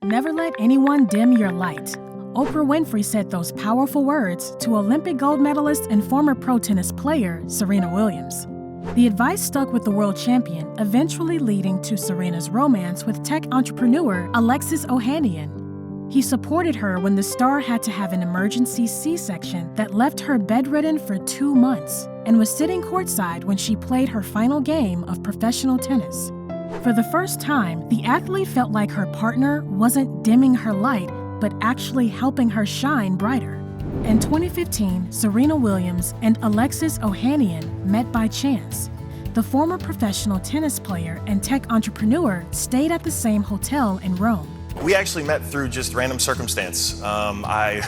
Never let anyone dim your light. Oprah Winfrey said those powerful words to Olympic gold medalist and former pro tennis player Serena Williams. The advice stuck with the world champion, eventually leading to Serena's romance with tech entrepreneur Alexis Ohanian. He supported her when the star had to have an emergency C-section that left her bedridden for 2 months and was sitting courtside when she played her final game of professional tennis. For the first time, the athlete felt like her partner wasn't dimming her light, but actually helping her shine brighter. In 2015, Serena Williams and Alexis Ohanian met by chance. The former professional tennis player and tech entrepreneur stayed at the same hotel in Rome. We actually met through just random circumstance. I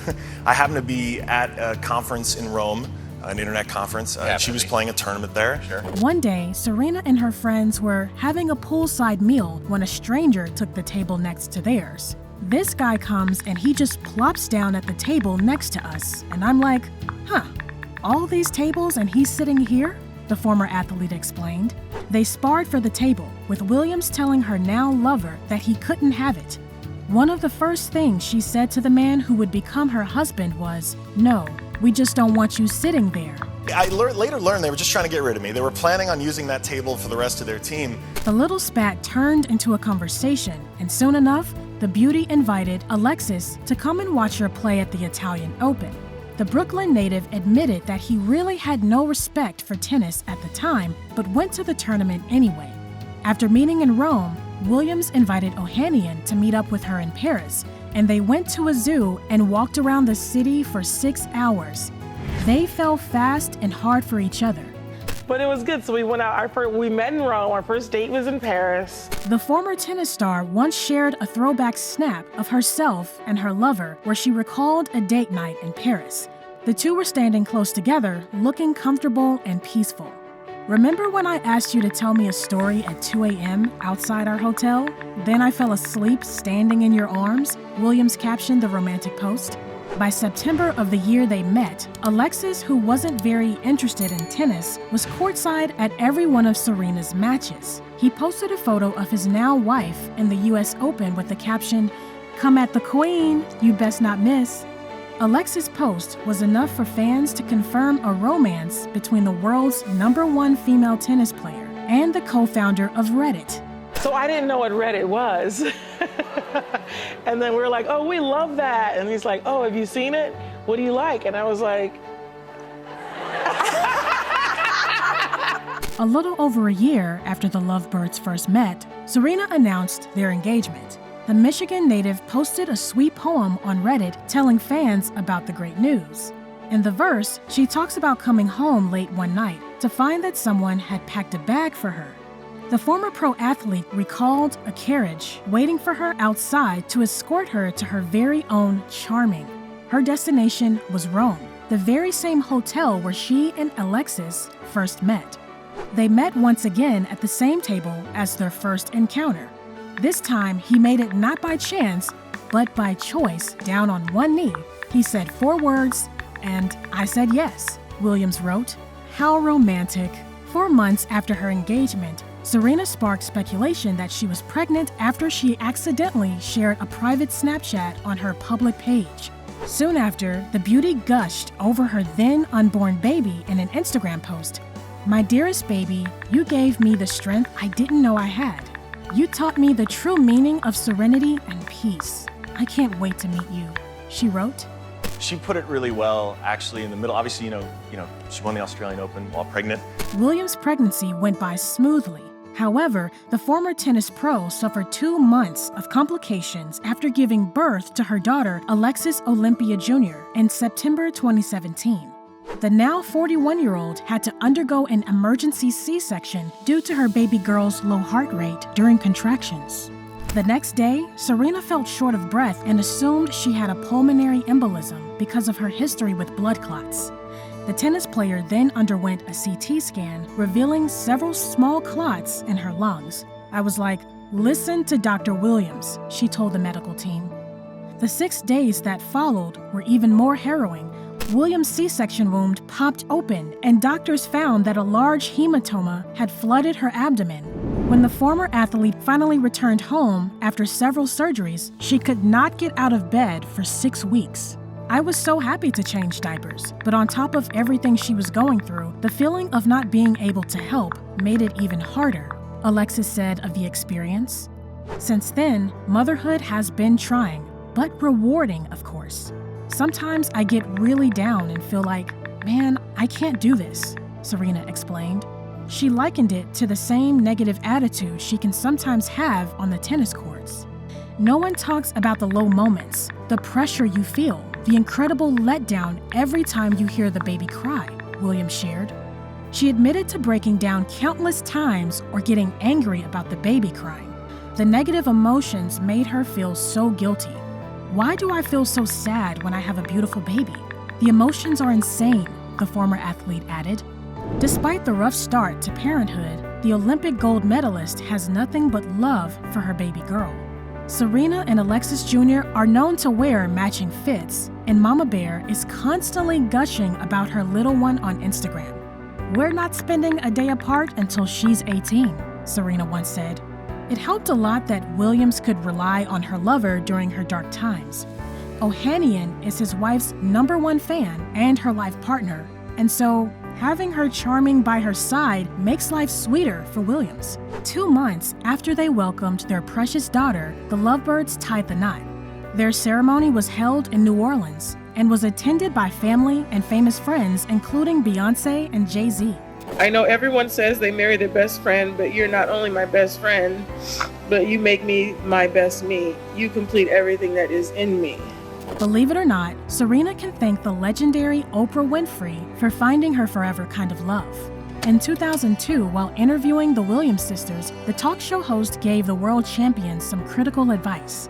happened to be at a conference in Rome, an internet conference. She was playing a tournament there. Sure. One day, Serena and her friends were having a poolside meal when a stranger took the table next to theirs. This guy comes and he just plops down at the table next to us. And I'm like, all these tables and he's sitting here? The former athlete explained. They sparred for the table, with Williams telling her now lover that he couldn't have it. One of the first things she said to the man who would become her husband was, "No, we just don't want you sitting there." I later learned they were just trying to get rid of me. They were planning on using that table for the rest of their team. The little spat turned into a conversation, and soon enough, the beauty invited Alexis to come and watch her play at the Italian Open. The Brooklyn native admitted that he really had no respect for tennis at the time, but went to the tournament anyway. After meeting in Rome, Williams invited Ohanian to meet up with her in Paris, and they went to a zoo and walked around the city for 6 hours. They fell fast and hard for each other. But it was good, so we went out. We met in Rome. Our first date was in Paris. The former tennis star once shared a throwback snap of herself and her lover where she recalled a date night in Paris. The two were standing close together, looking comfortable and peaceful. Remember when I asked you to tell me a story at 2 a.m. outside our hotel? Then I fell asleep standing in your arms, Williams captioned the romantic post. By September of the year they met, Alexis, who wasn't very interested in tennis, was courtside at every one of Serena's matches. He posted a photo of his now wife in the US Open with the caption, "Come at the queen, you best not miss." Alexis' post was enough for fans to confirm a romance between the world's #1 female tennis player and the co-founder of Reddit. So I didn't know what Reddit was. And then we were like, "Oh, we love that." And he's like, "Oh, have you seen it? What do you like?" And I was like... A little over a year after the lovebirds first met, Serena announced their engagement. The Michigan native posted a sweet poem on Reddit telling fans about the great news. In the verse, she talks about coming home late one night to find that someone had packed a bag for her. The former pro athlete recalled a carriage waiting for her outside to escort her to her very own charming. Her destination was Rome, the very same hotel where she and Alexis first met. They met once again at the same table as their first encounter. This time, he made it not by chance, but by choice, down on one knee. He said 4 words, and I said yes, Williams wrote. How romantic. 4 months after her engagement, Serena sparked speculation that she was pregnant after she accidentally shared a private Snapchat on her public page. Soon after, the beauty gushed over her then unborn baby in an Instagram post. "My dearest baby, you gave me the strength I didn't know I had. You taught me the true meaning of serenity and peace. I can't wait to meet you," she wrote. She put it really well, actually, in the middle. Obviously, she won the Australian Open while pregnant. Williams' pregnancy went by smoothly. However, the former tennis pro suffered 2 months of complications after giving birth to her daughter, Alexis Olympia Jr., in September 2017. The now 41-year-old had to undergo an emergency C-section due to her baby girl's low heart rate during contractions. The next day, Serena felt short of breath and assumed she had a pulmonary embolism because of her history with blood clots. The tennis player then underwent a CT scan, revealing several small clots in her lungs. I was like, "Listen to Dr. Williams," she told the medical team. The 6 days that followed were even more harrowing. Williams' C-section wound popped open, and doctors found that a large hematoma had flooded her abdomen. When the former athlete finally returned home after several surgeries, she could not get out of bed for 6 weeks. I was so happy to change diapers, but on top of everything she was going through, the feeling of not being able to help made it even harder, Alexis said of the experience. Since then, motherhood has been trying, but rewarding, of course. Sometimes I get really down and feel like, man, I can't do this, Serena explained. She likened it to the same negative attitude she can sometimes have on the tennis courts. No one talks about the low moments, the pressure you feel, the incredible letdown every time you hear the baby cry, Williams shared. She admitted to breaking down countless times or getting angry about the baby crying. The negative emotions made her feel so guilty. Why do I feel so sad when I have a beautiful baby? The emotions are insane, the former athlete added. Despite the rough start to parenthood, the Olympic gold medalist has nothing but love for her baby girl. Serena and Alexis Jr. are known to wear matching fits, and Mama Bear is constantly gushing about her little one on Instagram. "We're not spending a day apart until she's 18, Serena once said. It helped a lot that Williams could rely on her lover during her dark times. Ohanian is his wife's #1 fan and her life partner, and so having her charming by her side makes life sweeter for Williams. 2 months after they welcomed their precious daughter, the lovebirds tied the knot. Their ceremony was held in New Orleans and was attended by family and famous friends, including Beyoncé and Jay-Z. I know everyone says they marry their best friend, but you're not only my best friend, but you make me my best me. You complete everything that is in me." Believe it or not, Serena can thank the legendary Oprah Winfrey for finding her forever kind of love. In 2002, while interviewing the Williams sisters, the talk show host gave the world champions some critical advice.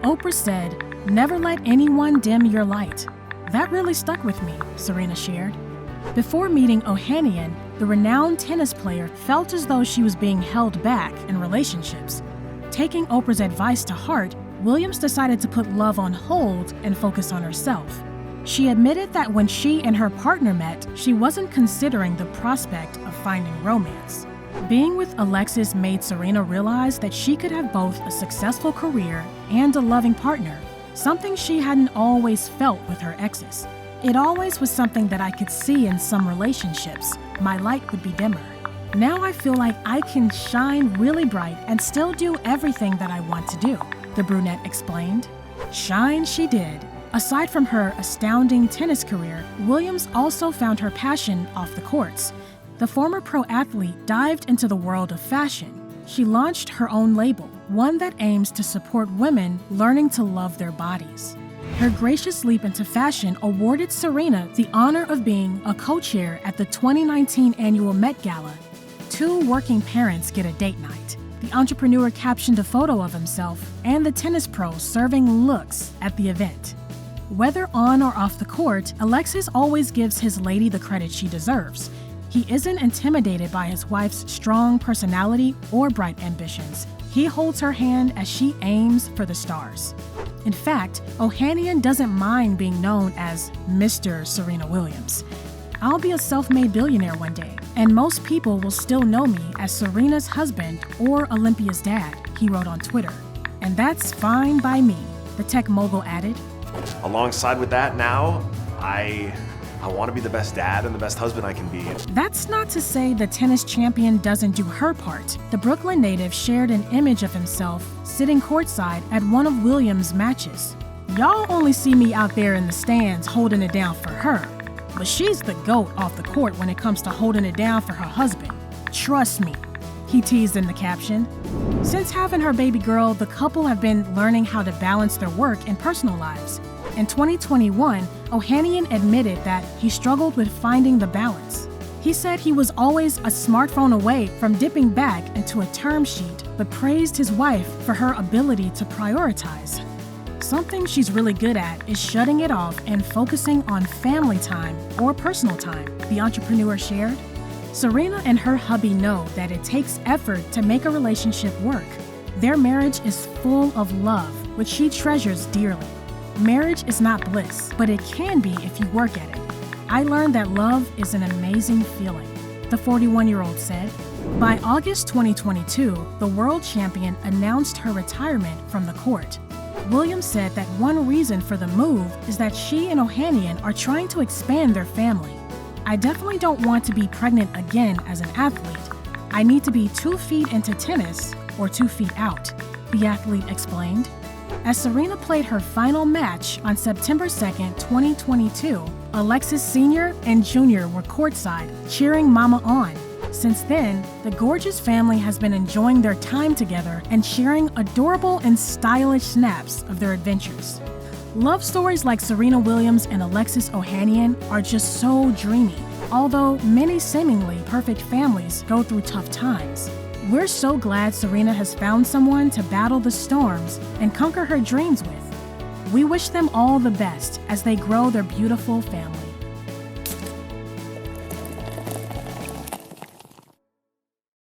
Oprah said, "Never let anyone dim your light." That really stuck with me, Serena shared. Before meeting Ohanian, the renowned tennis player felt as though she was being held back in relationships. Taking Oprah's advice to heart, Williams decided to put love on hold and focus on herself. She admitted that when she and her partner met, she wasn't considering the prospect of finding romance. Being with Alexis made Serena realize that she could have both a successful career and a loving partner, something she hadn't always felt with her exes. "It always was something that I could see in some relationships. My light would be dimmer. Now I feel like I can shine really bright and still do everything that I want to do," the brunette explained. Shine she did. Aside from her astounding tennis career, Williams also found her passion off the courts. The former pro athlete dived into the world of fashion. She launched her own label, one that aims to support women learning to love their bodies. Her gracious leap into fashion awarded Serena the honor of being a co-chair at the 2019 annual Met Gala. 2 working parents get a date night. The entrepreneur captioned a photo of himself and the tennis pro serving looks at the event. Whether on or off the court, Alexis always gives his lady the credit she deserves. He isn't intimidated by his wife's strong personality or bright ambitions. He holds her hand as she aims for the stars. In fact, Ohanian doesn't mind being known as Mr. Serena Williams. "I'll be a self-made billionaire one day, and most people will still know me as Serena's husband or Olympia's dad," he wrote on Twitter. "And that's fine by me," the tech mogul added. Alongside with that now, I want to be the best dad and the best husband I can be. That's not to say the tennis champion doesn't do her part. The Brooklyn native shared an image of himself sitting courtside at one of Williams' matches. "Y'all only see me out there in the stands holding it down for her, but she's the GOAT off the court when it comes to holding it down for her husband. Trust me," he teased in the caption. Since having her baby girl, the couple have been learning how to balance their work and personal lives. In 2021, Ohanian admitted that he struggled with finding the balance. He said he was always a smartphone away from dipping back into a term sheet, but praised his wife for her ability to prioritize. "Something she's really good at is shutting it off and focusing on family time or personal time," the entrepreneur shared. Serena and her hubby know that it takes effort to make a relationship work. Their marriage is full of love, which she treasures dearly. Marriage is not bliss, but it can be if you work at it. "I learned that love is an amazing feeling," the 41-year-old said. By August 2022, the world champion announced her retirement from the court. Williams said that one reason for the move is that she and Ohanian are trying to expand their family. "I definitely don't want to be pregnant again as an athlete. I need to be 2 feet into tennis or 2 feet out," the athlete explained. As Serena played her final match on September 2, 2022, Alexis Sr. and Jr. were courtside, cheering Mama on. Since then, the gorgeous family has been enjoying their time together and sharing adorable and stylish snaps of their adventures. Love stories like Serena Williams and Alexis Ohanian are just so dreamy, although many seemingly perfect families go through tough times. We're so glad Serena has found someone to battle the storms and conquer her dreams with. We wish them all the best as they grow their beautiful family.